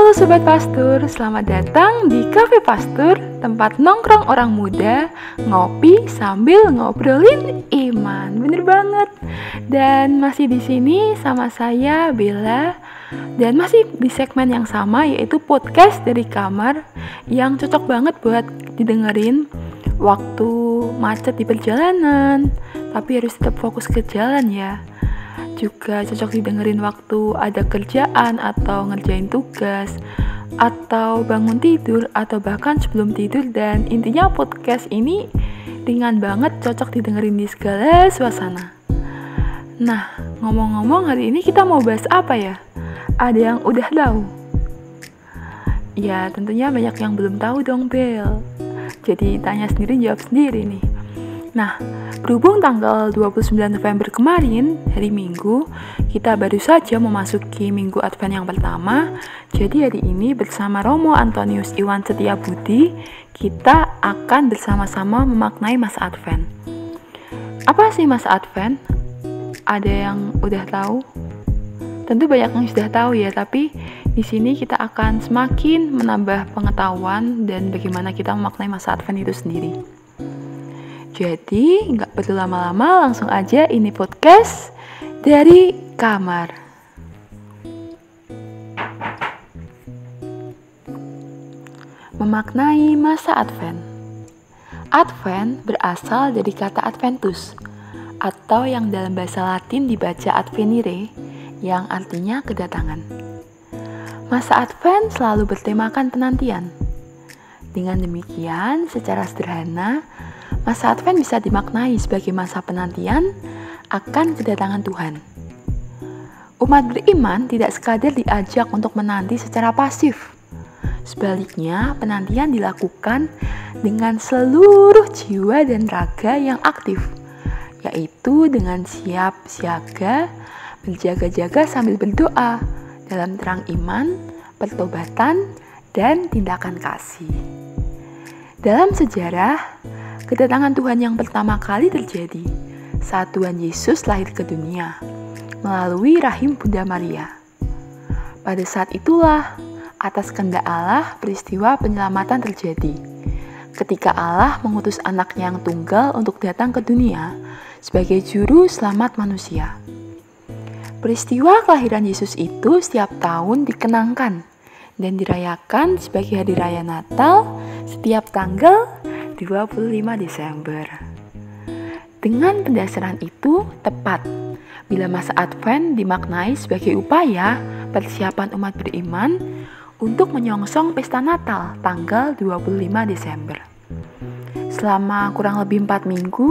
Halo Sobat Pastur, selamat datang di Cafe Pastur, tempat nongkrong orang muda, ngopi sambil ngobrolin iman. Bener banget. Dan masih di sini sama saya Bella, dan masih di segmen yang sama, yaitu podcast dari kamar, yang cocok banget buat didengerin waktu macet di perjalanan, tapi harus tetap fokus ke jalan ya. Juga cocok didengerin waktu ada kerjaan atau ngerjain tugas, atau bangun tidur, atau bahkan sebelum tidur. Dan intinya podcast ini ringan banget, cocok didengerin di segala suasana. Nah, ngomong-ngomong, hari ini kita mau bahas apa ya? Ada yang udah tahu? Ya, tentunya banyak yang belum tahu dong, Bel. Jadi tanya sendiri, jawab sendiri nih. Nah, berhubung tanggal 29 November kemarin, hari Minggu, kita baru saja memasuki Minggu Advent yang pertama. Jadi hari ini bersama Romo Antonius Iwan Setiabudi, kita akan bersama-sama memaknai masa Advent. Apa sih masa Advent? Ada yang udah tahu? Tentu banyak yang sudah tahu ya, tapi di sini kita akan semakin menambah pengetahuan dan bagaimana kita memaknai masa Advent itu sendiri. Jadi, nggak perlu lama-lama, langsung aja ini podcast dari kamar. Memaknai masa Advent. Advent berasal dari kata Adventus, atau yang dalam bahasa Latin dibaca Advenire, yang artinya kedatangan. Masa Advent selalu bertemakan penantian. Dengan demikian, secara sederhana, masa Advent bisa dimaknai sebagai masa penantian akan kedatangan Tuhan. Umat beriman tidak sekadar diajak untuk menanti secara pasif. Sebaliknya, penantian dilakukan dengan seluruh jiwa dan raga yang aktif, yaitu dengan siap siaga, berjaga-jaga sambil berdoa dalam terang iman, pertobatan, dan tindakan kasih. Dalam sejarah, kedatangan Tuhan yang pertama kali terjadi saat Tuhan Yesus lahir ke dunia melalui rahim Bunda Maria. Pada saat itulah, atas kehendak Allah, peristiwa penyelamatan terjadi. Ketika Allah mengutus anaknya yang tunggal untuk datang ke dunia sebagai juru selamat manusia. Peristiwa kelahiran Yesus itu setiap tahun dikenangkan dan dirayakan sebagai hari raya Natal setiap tanggal 25 Desember. Dengan pendasaran itu tepat bila masa Advent dimaknai sebagai upaya persiapan umat beriman untuk menyongsong pesta Natal tanggal 25 Desember. Selama kurang lebih 4 minggu,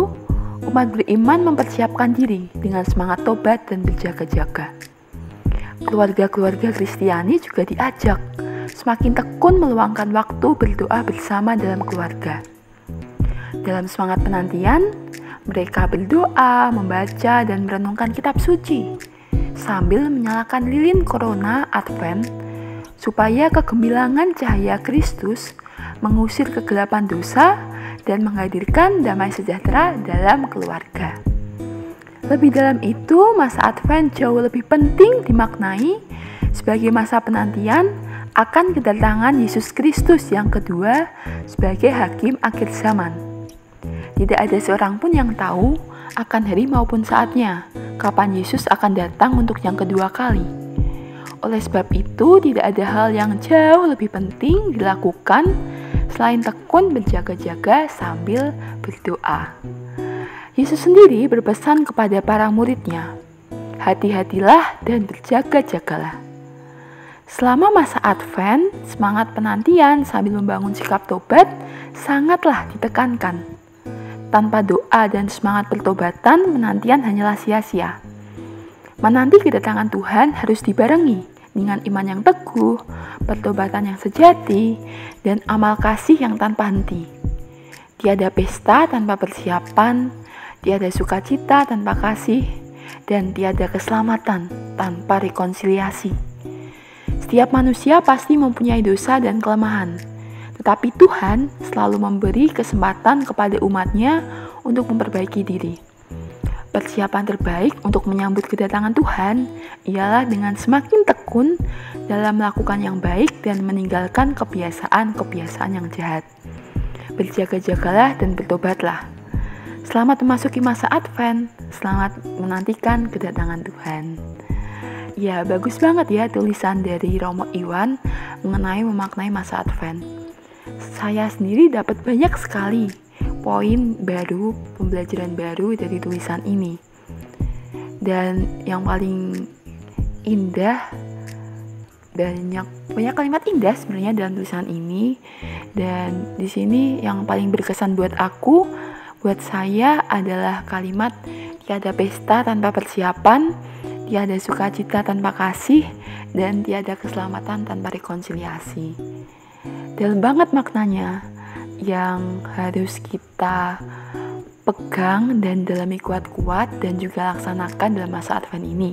umat beriman mempersiapkan diri dengan semangat tobat dan berjaga-jaga. Keluarga-keluarga Kristiani juga diajak semakin tekun meluangkan waktu berdoa bersama dalam keluarga. Dalam semangat penantian, mereka berdoa, membaca, dan merenungkan kitab suci sambil menyalakan lilin korona Advent supaya kegemilangan cahaya Kristus mengusir kegelapan dosa dan menghadirkan damai sejahtera dalam keluarga. Lebih dalam itu, masa Advent jauh lebih penting dimaknai sebagai masa penantian akan kedatangan Yesus Kristus yang kedua sebagai hakim akhir zaman. Tidak ada seorang pun yang tahu akan hari maupun saatnya kapan Yesus akan datang untuk yang kedua kali. Oleh sebab itu, tidak ada hal yang jauh lebih penting dilakukan selain tekun berjaga-jaga sambil berdoa. Yesus sendiri berpesan kepada para muridnya, "Hati-hatilah dan berjaga-jagalah." Selama masa Advent, semangat penantian sambil membangun sikap tobat sangatlah ditekankan. Tanpa doa dan semangat pertobatan, penantian hanyalah sia-sia. Menanti kedatangan Tuhan harus dibarengi dengan iman yang teguh, pertobatan yang sejati, dan amal kasih yang tanpa henti. Tiada pesta tanpa persiapan, tiada sukacita tanpa kasih, dan tiada keselamatan tanpa rekonsiliasi. Setiap manusia pasti mempunyai dosa dan kelemahan, tetapi Tuhan selalu memberi kesempatan kepada umatnya untuk memperbaiki diri. Persiapan terbaik untuk menyambut kedatangan Tuhan ialah dengan semakin tekun dalam melakukan yang baik dan meninggalkan kebiasaan-kebiasaan yang jahat. Berjaga-jagalah dan bertobatlah. Selamat memasuki masa Advent, selamat menantikan kedatangan Tuhan. Ya, bagus banget ya tulisan dari Romo Iwan mengenai memaknai masa Advent. Saya sendiri dapat banyak sekali poin baru, pembelajaran baru dari tulisan ini. Dan yang paling indah, banyak kalimat indah sebenarnya dalam tulisan ini. Dan di sini yang paling berkesan buat saya adalah kalimat tiada pesta tanpa persiapan, tiada sukacita tanpa kasih, dan tiada keselamatan tanpa rekonsiliasi. Dalam banget maknanya yang harus kita pegang dan dalami kuat-kuat dan juga laksanakan dalam masa Advent ini,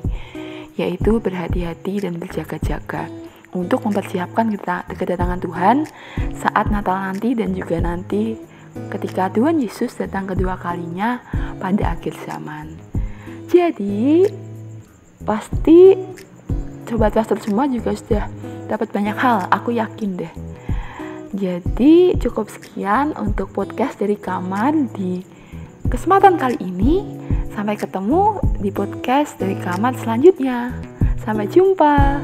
yaitu berhati-hati dan berjaga-jaga untuk mempersiapkan kedatangan Tuhan saat Natal nanti dan juga nanti ketika Tuhan Yesus datang kedua kalinya pada akhir zaman. Jadi pasti Sobat Pastor semua juga sudah dapat banyak hal, aku yakin deh. Jadi cukup sekian untuk podcast dari kamar di kesempatan kali ini. Sampai ketemu di podcast dari kamar selanjutnya. Sampai jumpa.